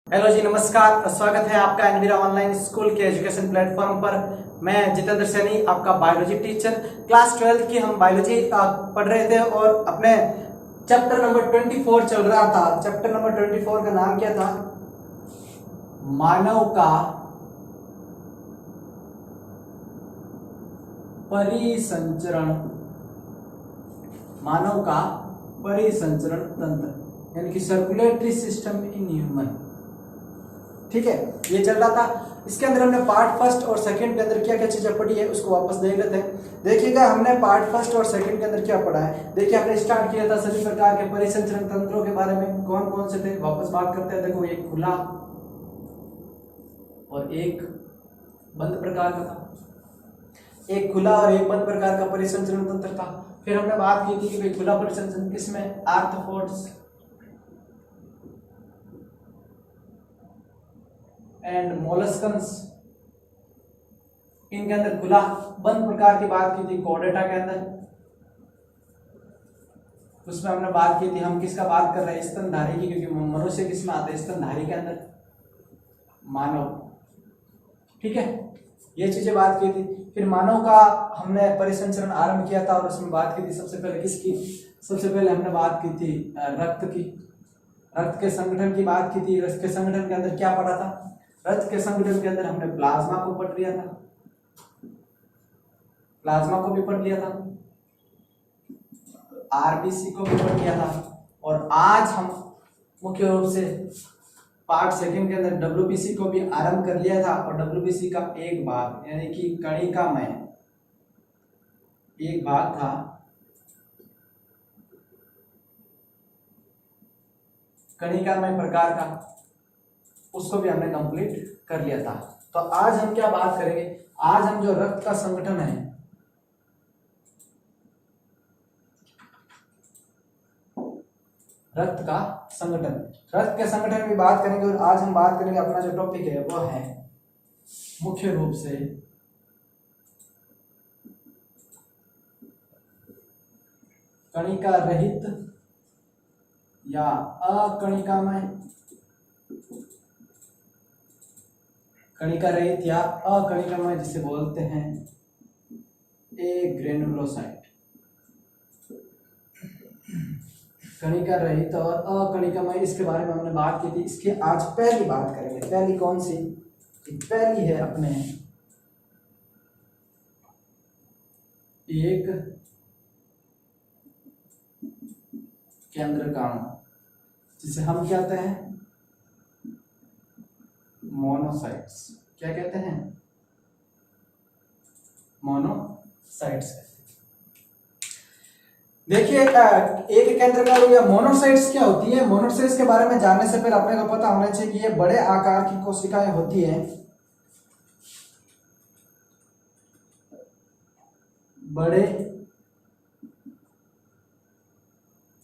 Hello जी, नमस्कार। स्वागत है आपका एनवीरा ऑनलाइन स्कूल के एजुकेशन प्लेटफॉर्म पर। मैं जितेंद्र सैनी, आपका बायोलॉजी टीचर। क्लास 12 की हम बायोलॉजी पढ़ रहे थे और अपने चैप्टर नंबर 24 चल रहा था। चैप्टर नंबर 24 का नाम क्या था? मानव का परिसंचरण। मानव का परिसंचरण तंत्र यानी कि सर्कुलेटरी सिस्टम इन ह्यूमन। ठीक है, ये चल रहा था। इसके अंदर हमने पार्ट फर्स्ट और सेकंड के अंदर क्या क्या चीजें पढ़ी है उसको वापस देख लेते हैं। देखिएगा, हमने पार्ट फर्स्ट और सेकंड के अंदर क्या पढ़ा है। देखिए, हमने स्टार्ट किया था सभी प्रकार के परिसंचरण तंत्रों के बारे में। कौन कौन से थे वापस बात करते हैं। देखो, एक खुला और एक बंद प्रकार का था। एक खुला और एक बंद प्रकार का परिसंचरण तंत्र था। फिर हमने बात की थी कि भाई खुला परिसंचरण किसमें, आर्थ्रोपोड्स एंड मोलस्कन्स, इनके अंदर खुला। बंद प्रकार की बात की थी कॉर्डेटा के अंदर। उसमें हमने बात की थी, हम किसका बात कर रहे हैं, स्तनधारी की, क्योंकि मनुष्य किसमें आता है, स्तनधारी के अंदर, मानव। ठीक है, ये चीजें बात की थी। फिर मानव का हमने परिसंचरण आरंभ किया था और उसमें बात की थी सबसे पहले किसकी, सबसे पहले हमने बात की थी रक्त की। रक्त के संगठन की बात की थी। रक्त के संगठन के अंदर क्या पढ़ा था? रक्त के संगठन के अंदर हमने प्लाज्मा को पढ़ लिया था। प्लाज्मा को भी पढ़ लिया था, आरबीसी को भी पढ़ लिया था। और आज हम मुख्य रूप से पार्ट सेकंड के अंदर डब्ल्यूबीसी को भी आरंभ कर लिया था। और डब्ल्यूबीसी का एक भाग यानी कि कणिकामय एक भाग था, कणिकामय प्रकार का, उसको भी हमने कंप्लीट कर लिया था। तो आज हम क्या बात करेंगे, आज हम जो रक्त का संगठन है, रक्त का संगठन, रक्त के संगठन की बात करेंगे। और आज हम बात करेंगे, अपना जो टॉपिक है वह है मुख्य रूप से कणिका रहित या अकणिकामय, कणिका रहित या अकणिकामय जिसे बोलते हैं एग्रेनुलोसाइट। कणिका रहित और अकणिकामय, इसके बारे में हमने बात की थी। इसकी आज पहली बात करेंगे। पहली कौन सी? पहली है अपने एक केंद्रकाणु, जिसे हम क्या कहते हैं, मोनोसाइट्स। क्या कहते हैं? मोनोसाइट्स। देखिए, एक केंद्रकाणु या मोनोसाइट्स क्या होती है। मोनोसाइट्स के बारे में जानने से पहले अपने को पता होना चाहिए कि ये बड़े आकार की कोशिकाएं होती हैं। बड़े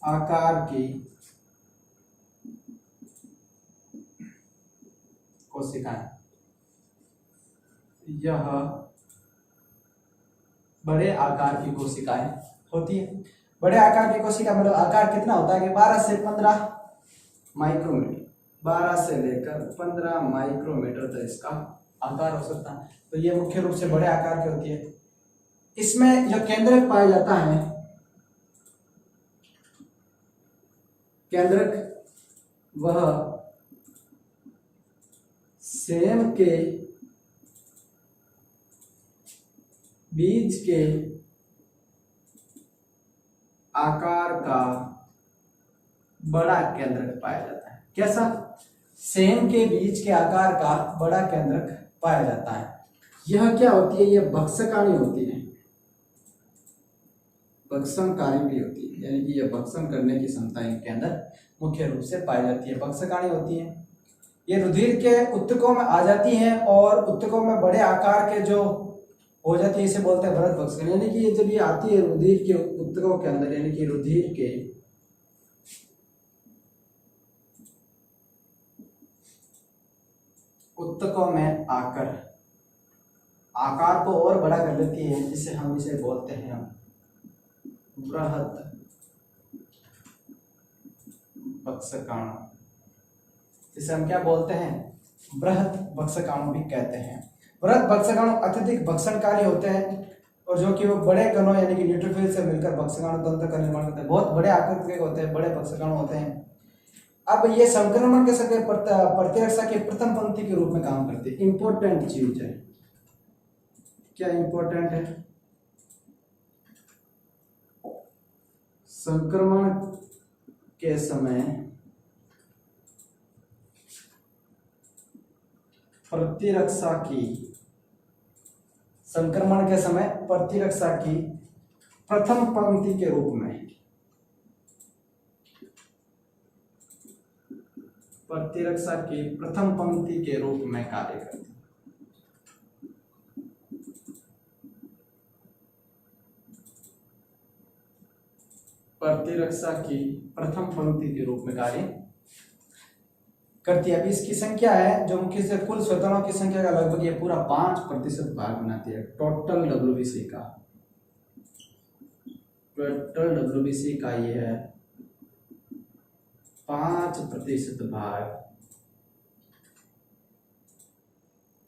आकार की कोशिकाएं, यह बड़े आकार की कोशिकाएं होती है। बड़े आकार की कोशिका मतलब आकार कितना होता है कि 12 से 15 माइक्रोमीटर, 12 से लेकर 15 माइक्रोमीटर तक इसका आकार हो सकता है। तो ये मुख्य रूप से बड़े आकार की होती है। इसमें जो केंद्रक पाया जाता है, केंद्रक वह सेम के बीज के आकार का बड़ा केंद्रक पाया जाता है। कैसा? सेम के बीज के आकार का बड़ा केंद्रक पाया जाता है। यह क्या होती है? यह भक्षकाणी होती है, भक्षणकारी भी होती है, यानी कि यह भक्षण करने की क्षमता इनके अंदर मुख्य रूप से पाई जाती है, भक्षकाणी होती है। ये रुधिर के उत्तकों में आ जाती हैं और उत्तकों में बड़े आकार के जो हो जाती है, इसे बोलते हैं वृहद भक्षक। यानी कि ये जब ये आती है रुधिर के उत्तकों के अंदर, यानी कि रुधिर के उत्तकों में आकर आकार को और बड़ा कर लेती है, जिसे हम इसे बोलते हैं वृहद भक्षकाणु। जिसे हम क्या बोलते हैं, बृहत भक्षकाणु भी कहते हैं। बृहत भक्षकाणु अत्यधिक भक्षणकारी होते हैं और जो कि वो बड़े कणों यानी कि न्यूट्रोफिल से मिलकर भक्षकाणु तंत्र का निर्माण करते हैं। बहुत बड़े आकृति के होते हैं, बड़े भक्षकाणु होते हैं। अब ये संक्रमण के समय प्रतिरक्षा के प्रथम पंक्ति के रूप में काम करते हैं। इंपॉर्टेंट चीज है, क्या इंपॉर्टेंट है, संक्रमण के समय प्रतिरक्षा की, संक्रमण के समय प्रतिरक्षा की प्रथम पंक्ति के रूप में, प्रतिरक्षा की प्रथम पंक्ति के रूप में कार्य करते हैं। प्रतिरक्षा की प्रथम पंक्ति के रूप में कार्य करती है। अभी इसकी संख्या है जो मुख्य से कुल स्वतंत्रों की संख्या का लगभग ये पूरा 5% भाग बनाती है टोटल डब्ल्यूबीसी का। टोटल डब्ल्यूबीसी का ये है 5% भाग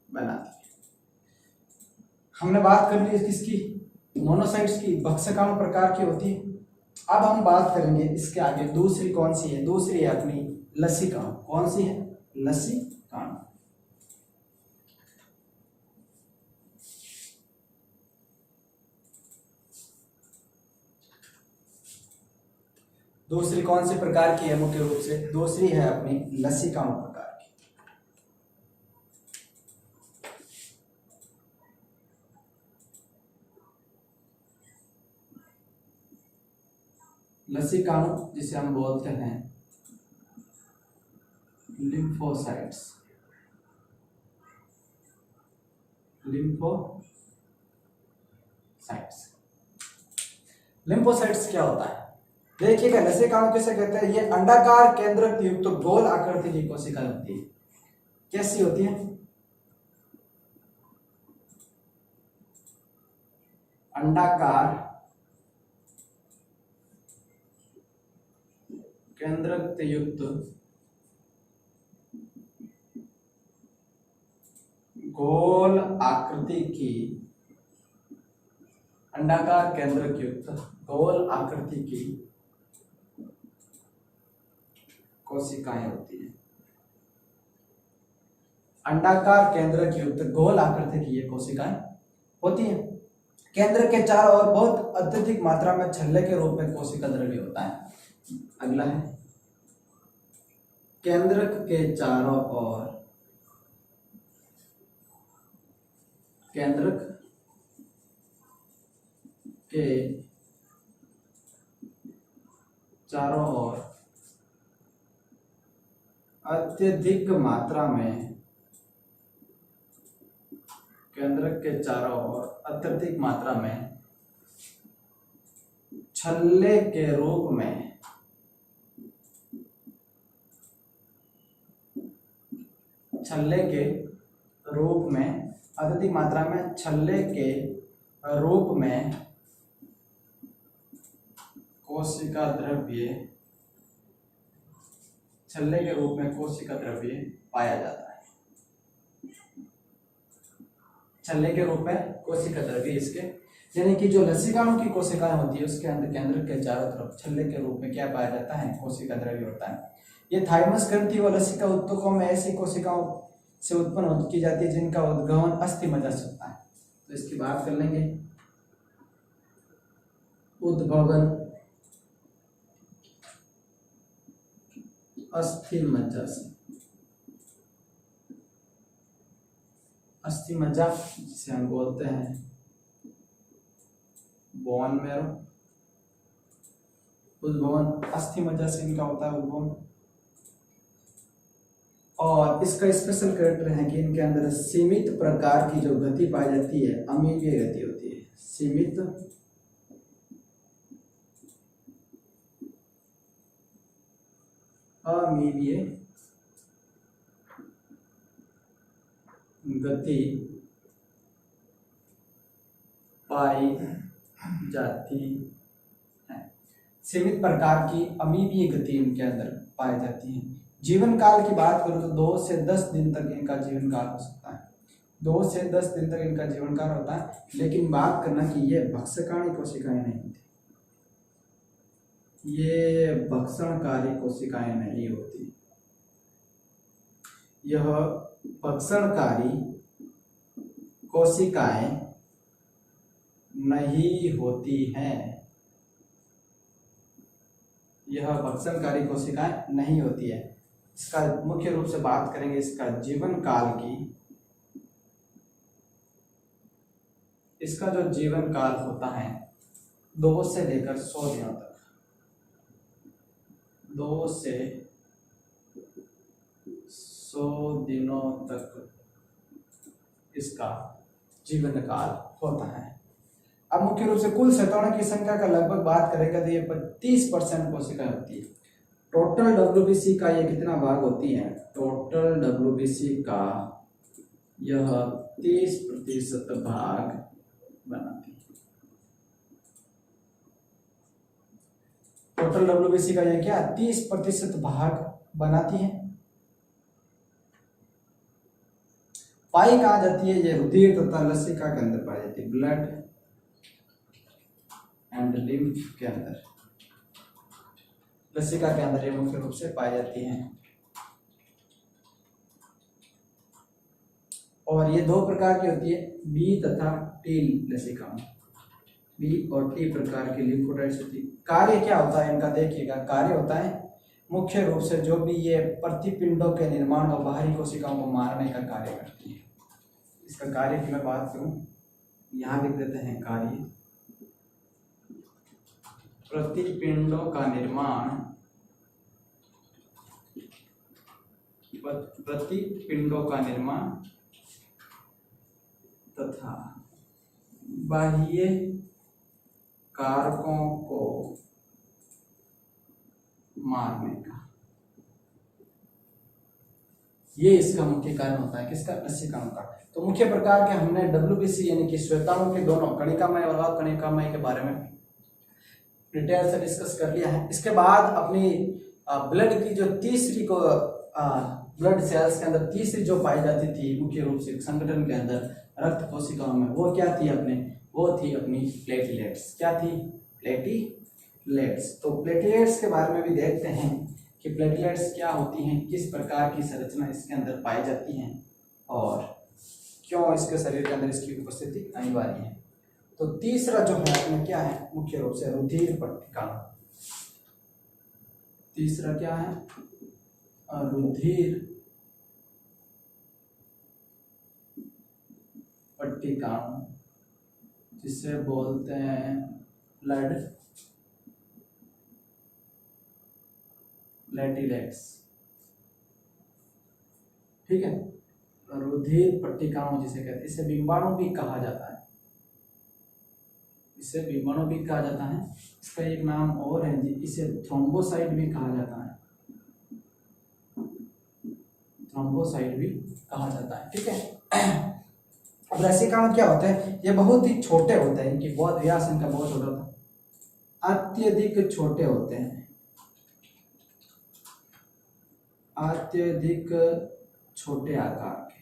बनाती है। हमने बात कर ली किसकी, मोनोसाइट्स की, भक्षकाणु प्रकार की होती है। अब हम बात करेंगे इसके आगे दूसरी कौन सी है, दूसरी है अपनी लसीकाणु। कौन सी है, लसीकाणु। दूसरी कौन सी प्रकार की है, मुख्य रूप से दूसरी है अपनी लसीकाणु प्रकार की। लसीकाणु जिसे हम बोलते हैं लिम्फोसाइट्स। लिम्फोसाइट्स, लिम्फोसाइट्स क्या होता है देखिएगा। लसीकाणु किसे कहते हैं, ये अंडाकार केंद्रक युक्त गोल आकृति की कोशिका होती है। कैसी होती है, अंडाकार केंद्रक युक्त गोल आकृति की, अंडाकार केंद्रक युक्त गोल आकृति की कोशिकाएं होती है। अंडाकार केंद्रक युक्त गोल आकृति की ये कोशिकाएं होती हैं। केंद्र के चारों ओर बहुत अत्यधिक मात्रा में छल्ले के रूप में कोशिका द्रव्य होता है। अगला है केंद्र के चारों ओर, केंद्रक के चारों ओर अत्यधिक मात्रा में, केंद्रक के चारों ओर अत्यधिक मात्रा में छल्ले के रूप में, छल्ले के रूप में, अत्यधिक मात्रा में छल्ले के रूप में कोशिका द्रव्य, छल्ले के रूप में कोशिका द्रव्य पाया जाता है। छल्ले के रूप में कोशिका द्रव्य इसके, यानी कि जो लसीकाणु की कोशिकाएं होती है उसके अंदर केंद्र के चारों तरफ छल्ले के रूप में क्या पाया जाता है, कोशिका द्रव्य होता है। ये थाइमस ग्रंथि व लसिका उत्तकों में ऐसी कोशिकाओं से उत्पन्न की जाती है जिनका उद्गमन अस्थि मज्जा से होता है। तो इसकी बात कर लेंगे, उद्भवन अस्थि मज्जा से, अस्थि मज्जा जिसे हम बोलते हैं बोन मैरो, उद्भवन अस्थि मज्जा से इनका होता है उद्भवन। और इसका स्पेशल कैरेक्टर है कि इनके अंदर सीमित प्रकार की जो गति पाई जाती है, अमीबीय गति होती है, सीमित अमीबीय गति पाई जाती है। सीमित प्रकार की अमीबीय गति इनके अंदर पाई जाती है। जीवन काल की बात करूँ तो 2 से 10 दिन तक इनका जीवन काल हो सकता है। 2 से 10 दिन तक इनका जीवन काल होता है। लेकिन बात करना कि ये भक्षकाणी कोशिकाएं नहीं होती, ये भक्षणकारी कोशिकाएं नहीं होती। यह भक्षणकारी कोशिकाएं नहीं होती हैं। यह भक्षणकारी कोशिकाएं नहीं होती है। इसका मुख्य रूप से बात करेंगे इसका जीवन काल की। इसका जो जीवन काल होता है 2 से लेकर 100 दिनों तक, 2 से 100 दिनों तक इसका जीवन काल होता है। अब मुख्य रूप से कुल शतकों की संख्या का लगभग बात करेंगे तो ये 30% कोशिकाएं होती है। टोटल डब्ल्यूबीसी का ये कितना भाग होती है? टोटल डब्ल्यूबीसी का यह 30% भाग बनाती है। टोटल डब्ल्यूबीसी का यह क्या 30% भाग बनाती है। पाई कहाँ जाती है? ये रुधिर तथा लसिका के अंदर पाई जाती है, ब्लड एंड लिम्फ के अंदर, लसिका के अंदर ये मुख्य रूप से पाई जाती हैं। और ये 2 प्रकार की होती है, बी तथा टी लसिका। बी और टी प्रकार की लिम्फोसाइट्स होती है। कार्य क्या होता है इनका? देखिएगा, कार्य होता है मुख्य रूप से जो भी ये प्रतिपिंडों के निर्माण और बाहरी कोशिकाओं को मारने का कार्य करती है। इसका कार्य की मैं बात करूं, यहाँ लिख देते हैं कार्य। प्रतिपिंडों का निर्माण, प्रतिपिंडों का निर्माण तथा बाह्य कारकों को मारने का, ये इसका मुख्य कारण होता है। किसका? लसिकाओं का। तो मुख्य प्रकार के हमने डब्ल्यूबीसी यानी कि श्वेताणु के दोनों कणिकामय और अकणिकामय के बारे में डिटेल से डिस्कस कर लिया है। इसके बाद अपनी ब्लड की जो तीसरी को ब्लड सेल्स के अंदर तीसरी जो पाई जाती थी मुख्य रूप से संगठन के अंदर रक्त कोशिकाओं में, वो क्या थी अपने? वो थी अपनी प्लेटलेट्स। क्या थी? प्लेटलेट्स। तो प्लेटलेट्स के बारे में भी देखते हैं कि प्लेटलेट्स क्या होती हैं, किस प्रकार की संरचना इसके अंदर पाई जाती हैं और क्यों इसके शरीर के अंदर इसकी उपस्थिति अनिवार्य है। तो तीसरा जो है अपने क्या है? मुख्य रूप से रुधिर पट्टिका। तीसरा क्या है? रुधिर पट्टिका, जिसे बोलते हैं ब्लड प्लेटलेट्स। ठीक है, रुधिर पट्टिकाओं जिसे कहते हैं, इसे बिंबाणु भी कहा जाता है। इसे बिंबाणु भी कहा जाता है। इसका एक नाम और है जी, इसे थ्रोम्बोसाइट भी कहा जाता है। थ्रोम्बोसाइट भी कहा जाता है। ठीक है। अब लसिकाणु क्या होते हैं? ये बहुत ही छोटे होते हैं, इनकी बहुत व्यास इनका बहुत छोटा होता है, अत्यधिक छोटे होते हैं, अत्यधिक छोटे आकार के।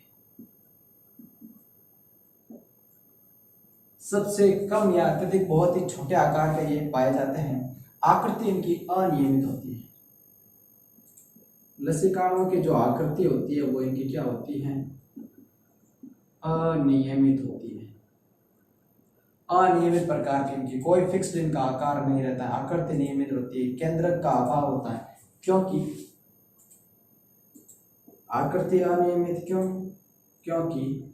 सबसे कम या अत्यधिक बहुत ही छोटे आकार के ये पाए जाते हैं। आकृति इनकी अनियमित होती है। लसिकाणुओं की जो आकृति होती है वो इनकी क्या होती है? अनियमित होती है। अनियमित प्रकार की इनकी कोई फिक्स्ड इनका आकार नहीं रहता है, आकृति नियमित होती है, केंद्रक का अभाव होता है। क्योंकि आकृति अनियमित क्यों? क्योंकि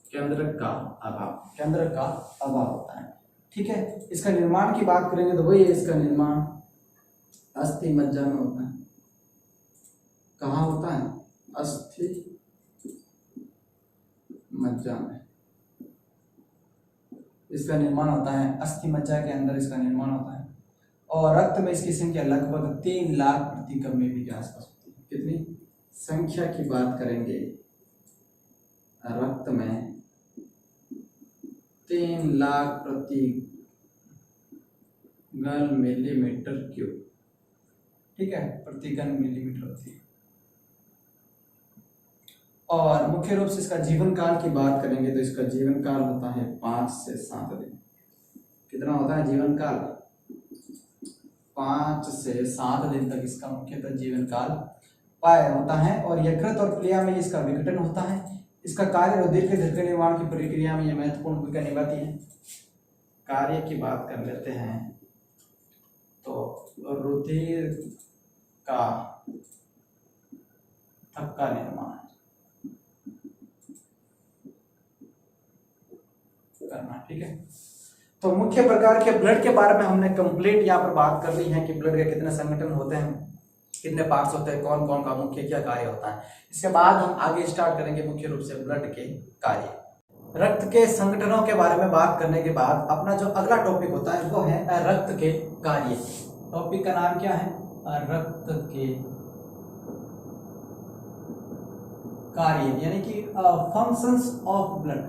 केंद्रक का अभाव, केंद्रक का अभाव होता है। ठीक है। इसका निर्माण की बात करेंगे तो वही है, इसका निर्माण अस्थि मज्जा में होता है। कहाँ होता है? अस्थि मज्जा में इसका निर्माण होता है। अस्थि मज्जा के अंदर इसका निर्माण होता है। और रक्त में इसकी संख्या लगभग 3 लाख प्रति कप में के आसपास होती है। कितनी संख्या की बात करेंगे? रक्त में 3 लाख प्रति घन मिलीमीटर क्यूब, ठीक है, प्रति घन मिलीमीटर होती है। और मुख्य रूप से इसका जीवन काल की बात करेंगे तो इसका जीवन काल होता है 5 से 7 दिन। कितना होता है जीवन काल? 5 से 7 दिन तक इसका मुख्यतः जीवन काल पाया होता है। और यकृत और प्लिया में इसका विघटन होता है। इसका कार्य रुधिर के घर के निर्माण की प्रक्रिया में यह महत्वपूर्ण भूमिका निभाती है। कार्य की बात कर लेते हैं तो रुधिर का थक्का निर्माण करना, ठीक है। तो मुख्य प्रकार के ब्लड के बारे में हमने कंप्लीट यहाँ पर बात कर ली है कि ब्लड के कितने संगठन होते हैं, कितने पार्ट्स होते हैं, कौन कौन का मुख्य क्या कार्य होता है। इसके बाद हम आगे स्टार्ट करेंगे मुख्य रूप से ब्लड के कार्य। रक्त के संगठनों के बारे में बात करने के बाद अपना जो अगला टॉपिक होता है वो है रक्त के कार्य। टॉपिक का नाम क्या है? रक्त के कार्य, यानी कि functions of blood,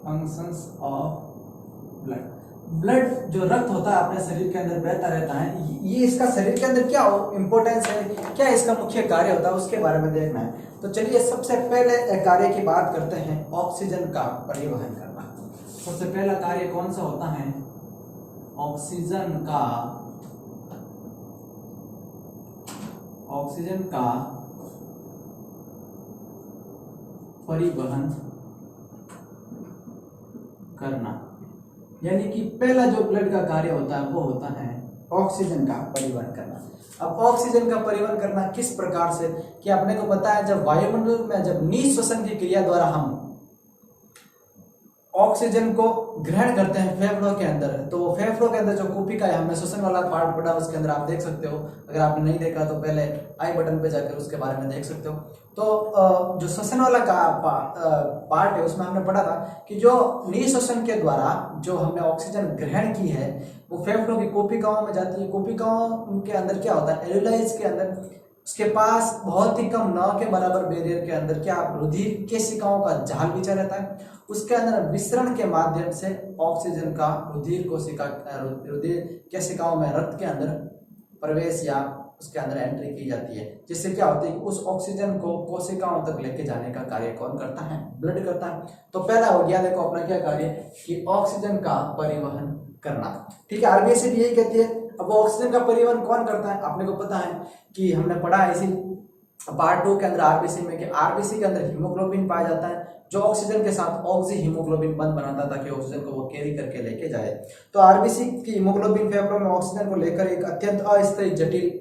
functions of blood. Blood जो रक्त होता है अपने शरीर के अंदर बहता रहता है, ये इसका शरीर के अंदर क्या इंपॉर्टेंस है, क्या इसका मुख्य कार्य होता है, उसके बारे में देखना है। तो चलिए सबसे पहले कार्य की बात करते हैं, ऑक्सीजन का परिवहन करना। सबसे पहला कार्य कौन सा होता है? ऑक्सीजन का परिवहन करना, यानी कि पहला जो ब्लड का कार्य होता है वो होता है ऑक्सीजन का परिवहन करना। अब ऑक्सीजन का परिवहन करना किस प्रकार से, कि आपने को पता है जब वायुमंडल में जब निःश्वसन की क्रिया द्वारा हम ऑक्सीजन को ग्रहण करते हैं फेफड़ों के अंदर, तो फेफड़ों के अंदर जो कोशिका है, हमने श्वसन वाला पार्ट पढ़ा, उसके अंदर आप देख सकते हो। अगर आपने नहीं देखा तो पहले आई बटन पे जाकर उसके बारे में देख सकते हो। तो जो श्वसन वाला का पार्ट है उसमें हमने पढ़ा था कि जो निःश्वसन के द्वारा जो हमने ऑक्सीजन ग्रहण की है वो फेफड़ों की कोशिकाओं में जाती है। कोशिकाओं के अंदर क्या होता है? एल्यूलाइज के अंदर उसके पास बहुत ही कम 9 के बराबर बैरियर के अंदर क्या रुधिर केशिकाओं का जाल बिछा रहता है। उसके अंदर विसरण के माध्यम से ऑक्सीजन का रुधिर केशिकाओं में रक्त के अंदर प्रवेश या उसके अंदर एंट्री की जाती है, जिससे क्या होता है कि उस ऑक्सीजन को कोशिकाओं तक लेके जाने का कार्य कौन करता है? ब्लड करता है। तो पहला हो गया, देखो अपना क्या कार्य कि ऑक्सीजन का परिवहन करना, ठीक है। आरबीसी भी यही कहती है। अब ऑक्सीजन का परिवहन कौन करता है? आपने को पता है कि हमने पढ़ा है इसी पार्ट 2 के अंदर आरबीसी में कि आरबीसी के अंदर हीमोग्लोबिन पाया जाता है जो ऑक्सीजन के साथ ऑक्सी हीमोग्लोबिन बंद बनाता है ताकि ऑक्सीजन को वो कैरी करके लेके जाए। तो आरबीसी की हीमोग्लोबिन फेफड़ों में ऑक्सीजन को लेकर एक अत्यंत अस्थायी जटिल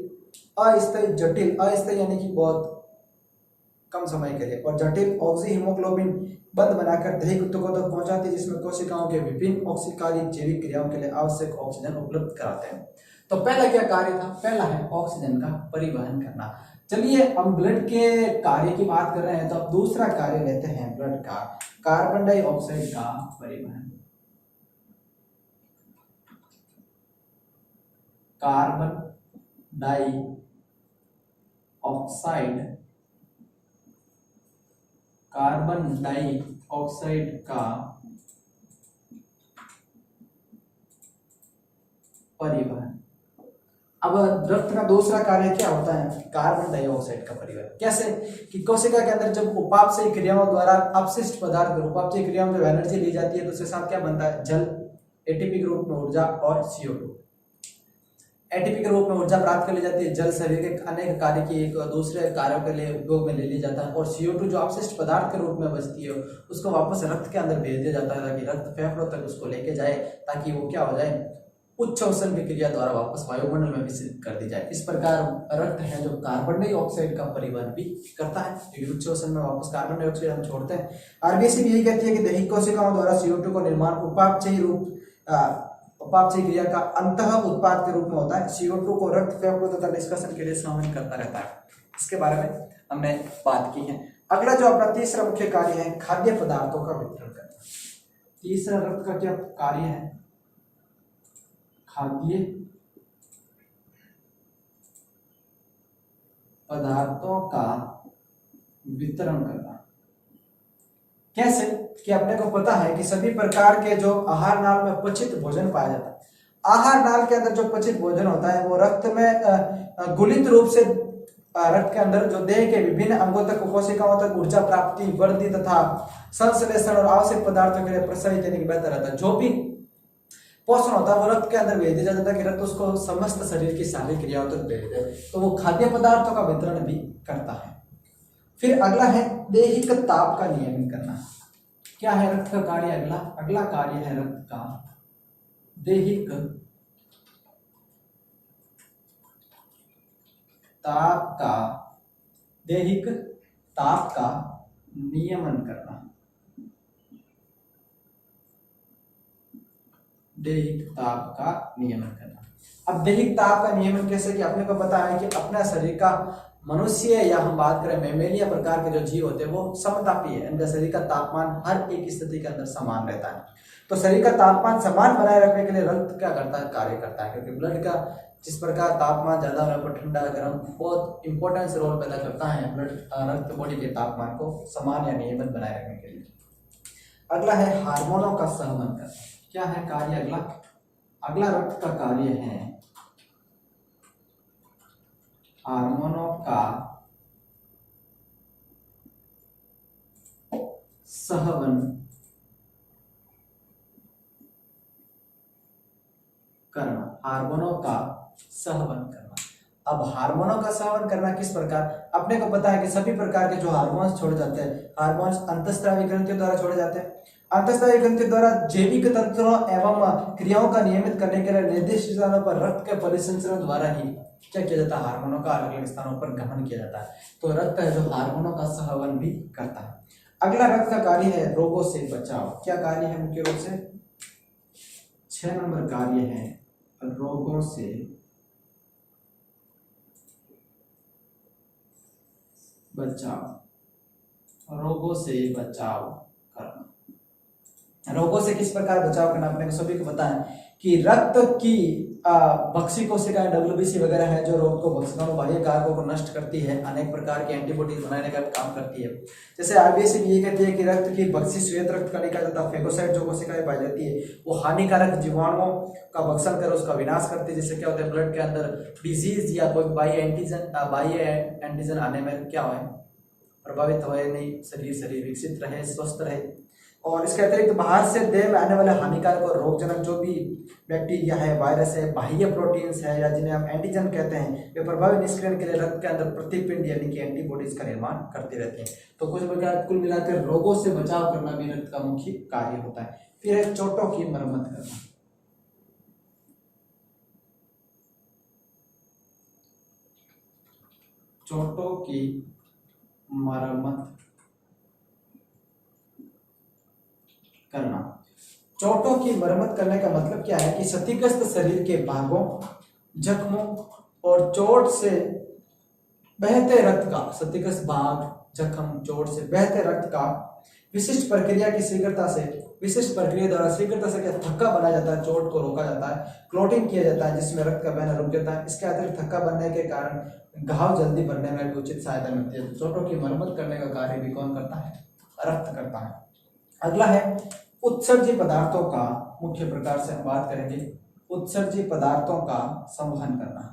यानी कि बहुत कम समय के लिए और जटिल ऑक्सी हीमोग्लोबिन बंद बनाकर दही ऊतकों तक पहुंचाती है, जिसमें कोशिकाओं के विभिन्न ऑक्सीकारिक जैविक क्रियाओं के लिए आवश्यक ऑक्सीजन उपलब्ध कराते हैं। तो पहला क्या कार्य था? पहला है ऑक्सीजन का परिवहन करना। चलिए हम ब्लड के कार्य की बात कर रहे हैं तो अब दूसरा कार्य लेते हैं ब्लड का, कार्बन डाइऑक्साइड का परिवहन। कार्बन डाइऑक्साइड का परिवहन। अब रक्त का दूसरा कार्य क्या होता है? कार्बन डाइऑक्साइड का परिवहन। कैसे? कि कोशिका के अंदर जब उपापचयी क्रियाओं द्वारा अपशिष्ट पदार्थ, उपापचयी क्रियाओं में जब एनर्जी ली जाती है तो उसके साथ क्या बनता है? जल, एटीपी के रूप में ऊर्जा और CO2। एटीपी के रूप में ऊर्जा प्राप्त कर ली जाती है, जल शरीर के अनेक कार्य की एक दूसरे कार्यों के लिए उपयोग में ले लिया जाता है, और CO2 जो अपशिष्ट पदार्थ के रूप में बचती है उसको वापस रक्त के अंदर भेज दिया जाता है ताकि रक्त फेफड़ों तक उसको लेके जाए, ताकि वो क्या हो जाए? उच्च अवसन की क्रिया द्वारा वापस वायुमंडल में विसर्जित कर दी जाए। इस प्रकार रक्त है जो कार्बन डाइऑक्साइड का परिवहन भी करता है, क्योंकि उच्च अवसन में वापस कार्बन डाइऑक्साइड हम छोड़ते हैं। आरबीसी भी यही कहती है कि दैहिक कोशिकाओं द्वारा CO2 का निर्माण उपापचयी क्रिया का अंतः उत्पाद के रूप में होता है। CO2 को रक्त फेफड़ों तथा निष्कासन के लिए संवहन करता रहता है। इसके बारे में हमने बात की है। अगला जो अपना तीसरा मुख्य कार्य है, खाद्य पदार्थों का वितरण करना। तीसरा रक्त का क्या कार्य है? खाद्य पदार्थों का वितरण करना। कैसे कि अपने को पता है कि सभी प्रकार के जो आहार नाल में पचित भोजन पाया जाता है। आहार नाल के अंदर जो पचित भोजन होता है वो रक्त में गुलित रूप से रक्त के अंदर जो देह के विभिन्न अंगों तक कोशिकाओं तक ऊर्जा प्राप्ति वृद्धि तथा संश्लेषण और आवश्यक पदार्थों के लिए प्रसारित यानी कि बेहतर रहता है। जो भी पोषण होता है वो रक्त के अंदर भेज दिया जाता है कि रक्त उसको समस्त शरीर की सारी क्रियाओं तक भेज दे, तो वो खाद्य पदार्थों का वितरण भी करता है। फिर अगला है दैहिक ताप का नियमन करना। क्या है रक्त का कार्य? अगला कार्य है रक्त का दैहिक ताप का नियमन करना। दैहिक ताप का नियमन करना। अब दैहिक ताप का नियमन कैसे कि अपने को पता है कि अपना शरीर का मनुष्य या हम बात करें मैमेलिया प्रकार के जो जीव होते हैं वो समतापी है। इनका शरीर का तापमान हर एक स्थिति के अंदर समान रहता है। तो शरीर का तापमान समान बनाए रखने के लिए रक्त क्या करता है? कार्य करता है, क्योंकि ब्लड का जिस प्रकार तापमान ज्यादा होने पर ठंडा गर्म बहुत इंपॉर्टेंस रोल पैदा करता है ब्लड रक्त बॉडी के तापमान को समान या नियमित बनाए रखने के लिए। अगला है हार्मोनों का सहवन करना। क्या है कार्य? अगला रक्त का कार्य है हार्मोनों का सहवन करना। हार्मोनों का सहवन करना। अब हार्मोनों का सहवन करना किस प्रकार? अपने को पता है कि सभी प्रकार के जो हार्मोन्स छोड़े जाते हैं, हार्मोन्स अंतःस्रावी ग्रंथियों द्वारा छोड़े जाते हैं। अंतःस्रावी ग्रंथियों द्वारा जैविक तंत्रों एवं क्रियाओं का नियमित करने के लिए निर्दिष्ट स्थानों पर रक्त के परिसंचरण द्वारा ही क्या किया जाता है? हार्मोनों का अलग अलग स्थानों पर गमन किया जाता है। तो रक्त है जो हार्मोनों का सहवन भी करता है। अगला रक्त का कार्य है रोगों से बचाव। क्या कार्य है मुख्य रूप से? 6 नंबर कार्य है रोगों से बचाव। रोगों से बचाव करना। रोगों से किस प्रकार बचाव करना? अपने को सभी को पता है कि रक्त की बक्सी कोशिकाएं WBC वगैरह है जो रोग को कोशिकाओं बाह्य कारकों को नष्ट करती है, अनेक प्रकार के एंटीबॉडीज बनाने का काम करती है। जैसे RBC भी ये कहती है कि रक्त की बक्सी श्वेत रक्त कणिका तथा फेगोसाइट जो कोशिकाएं पाई जाती है वो हानिकारक जीवाणुओं का भक्षण कर उसका विनाश करती है। जिससे क्या होता है? ब्लड के अंदर डिजीज या कोई बाह्य एंटीजन आने में क्या हो प्रभावित हो नहीं, शरीर विकसित रहे, स्वस्थ रहे। और इसके अतिरिक्त बाहर से देह में आने वाले हानिकारक और रोगजनक जो भी बैक्टीरिया है, वायरस है, बाह्य प्रोटीन्स है या जिन्हें हम एंटीजन कहते हैं, वे प्रभावी निष्क्रियण के लिए रक्त के अंदर प्रतिपिंड यानी कि एंटीबॉडीज का निर्माण करती रहती हैं। तो कुल मिलाकर रोगों से बचाव करना भी रक्त का मुख्य कार्य होता है। फिर है चोटों की मरम्मत करना। चोटों की मरम्मत करना। चोटों की मरम्मत करने का मतलब क्या है कि क्षतिग्रस्त शरीर के भागों, जख्मों और चोट से बहते रक्त का, क्षतिग्रस्त भाग, जख्म, चोट से बहते रक्त का विशिष्ट प्रक्रिया द्वारा शीघ्रता से क्या थक्का बनाया जाता है, चोट को रोका जाता है, क्लोटिंग किया जाता है जिसमें रक्त का बहना रुक जाता है। इसके अतिरिक्त थक्का बनने के कारण घाव जल्दी भरने में भी उचित सहायता मिलती है। चोटों की मरम्मत करने का कार्य भी कौन करता है? रक्त करता है। अगला है उत्सर्जी पदार्थों का, मुख्य प्रकार से हम बात करेंगे उत्सर्जी पदार्थों का संवहन करना।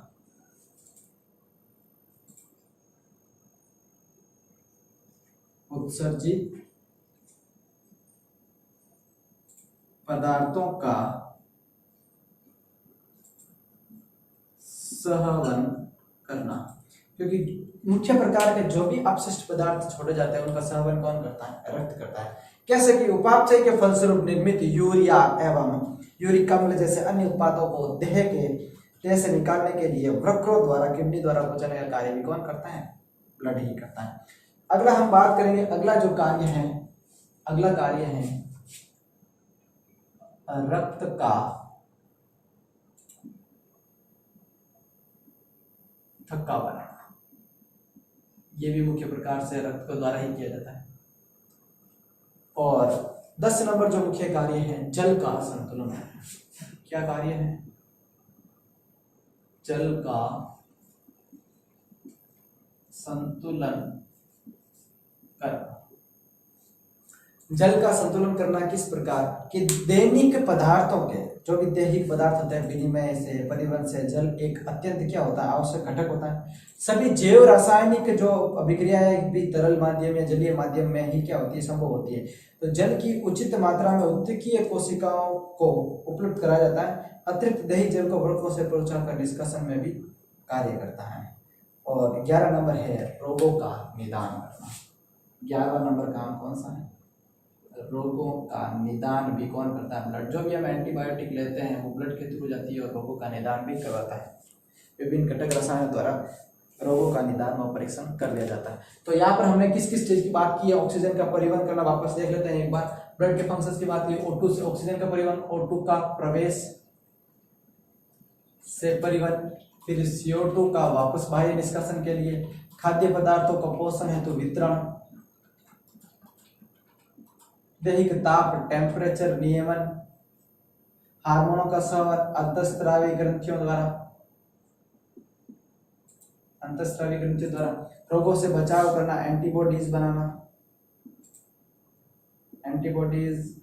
उत्सर्जी पदार्थों का सहवन करना, क्योंकि मुख्य प्रकार के जो भी अपशिष्ट पदार्थ छोड़े जाते हैं उनका सहवन कौन करता है? रक्त करता है। कैसे कि उपापचय के फलस्वरूप निर्मित यूरिया एवं यूरिक अम्ल जैसे अन्य उत्पादों को देह से निकालने के लिए वृक्कों द्वारा, किडनी द्वारा पहुंचाने का कार्य भी कौन करता है? ब्लड ही करता है। अगला हम बात करेंगे, अगला जो कार्य है, अगला कार्य है रक्त का थक्का बनाना। ये भी मुख्य प्रकार से रक्त के द्वारा ही किया जाता है। और 10 नंबर जो मुख्य कार्य है जल का संतुलन है। क्या कार्य है? जल का संतुलन करना। जल का संतुलन करना किस प्रकार कि दैनिक पदार्थों के जो भी दैहिक पदार्थ होते हैं, विनिमय से, परिवहन से, जल एक अत्यंत क्या होता है, आवश्यक घटक होता है। सभी जैव रासायनिक जो अभिक्रियाएं भी तरल माध्यम या जलीय माध्यम में ही क्या होती है, संभव होती है। तो जल की उचित मात्रा में उत्तकीय कोशिकाओं को उपलब्ध कराया जाता है। अतिरिक्त दही जल को वृक्कों से प्रोत्साहन कर निष्कासन में भी कार्य करता है। और 11 नंबर है रोगों का निदान करना। 11वां नंबर काम कौन सा है? रोगों का निदान भी कौन करता है? ब्लड। जो भी हम एंटीबायोटिक लेते हैं वो ब्लड के थ्रू जाती है और रोगों का निदान भी करवाता है। विभिन्न घटक रसायनों द्वारा रोगों का निदान व परीक्षण कर लिया जाता है। तो यहाँ पर हमने किस किस चीज की बात की है? ऑक्सीजन का परिवहन करना, वापस देख लेते हैं एक बार। ब्लड के फंक्शंस की बात की, O2 से ऑक्सीजन का परिवहन, O2 का प्रवेश से परिवहन, फिर CO2 का वापस बाहरी निष्कासन के लिए, खाद्य पदार्थों का पोषण हेतु वितरण, दैहिक ताप टेम्परेचर नियमन, हार्मोनों का स्राव अंतःस्रावी ग्रंथियों द्वारा, रोगों से बचाव करना, antibodies banana, antibodies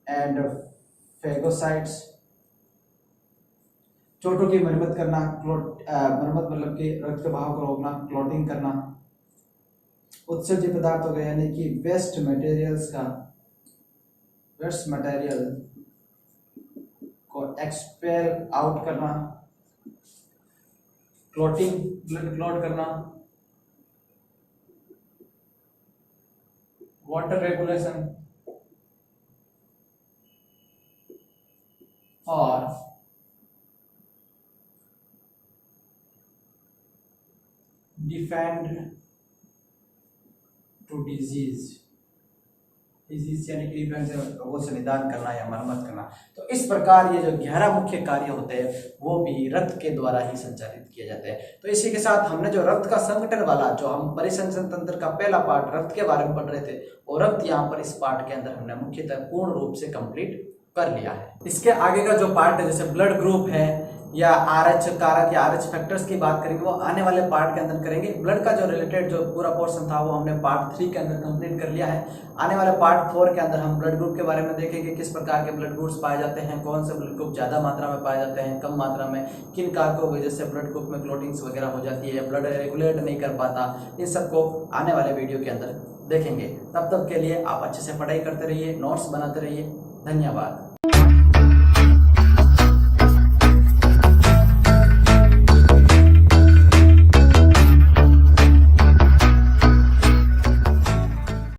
and phagocytes, चोटों की मरम्मत करना, मरम्मत मतलब कि रक्त बहाव को रोकना, क्लॉटिंग करना, उत्सर्जित पदार्थों का यानी कि वेस्ट मटेरियल को एक्सपेल आउट करना, क्लॉटिंग ब्लड क्लॉट करना, वाटर रेगुलेशन और डिफेंड टू डिजीज यानी कि रोगों से निदान करना या मरम्मत करना। तो इस प्रकार ये जो 11 मुख्य कार्य होते हैं वो भी रक्त के द्वारा ही संचालित किए जाते हैं। तो इसी के साथ हमने जो रक्त का संगठन वाला जो हम परिसंचरण तंत्र का पहला पार्ट रक्त के बारे में पढ़ रहे थे, वो रक्त यहाँ पर इस पार्ट के अंदर हमने मुख्यतः पूर्ण रूप से कंप्लीट कर लिया है। इसके आगे का जो पार्ट है, जैसे ब्लड ग्रुप है या RH कारक या RH फैक्टर्स की बात करेंगे, वो आने वाले पार्ट के अंदर करेंगे। ब्लड का जो रिलेटेड जो पूरा पोर्शन था वो हमने पार्ट 3 के अंदर कंप्लीट कर लिया है। आने वाले पार्ट 4 के अंदर हम ब्लड ग्रुप के बारे में देखेंगे, किस प्रकार के ब्लड ग्रुप्स पाए जाते हैं, कौन से ब्लड ग्रुप ज़्यादा मात्रा में पाए जाते हैं, कम मात्रा में, किन कारकों की वजह से ब्लड ग्रुप में क्लॉटिंग्स वगैरह हो जाती है, ब्लड रेगुलेट नहीं कर पाता, इन सबको आने वाले वीडियो के अंदर देखेंगे। तब तक के लिए आप अच्छे से पढ़ाई करते रहिए, नोट्स बनाते रहिए। धन्यवाद।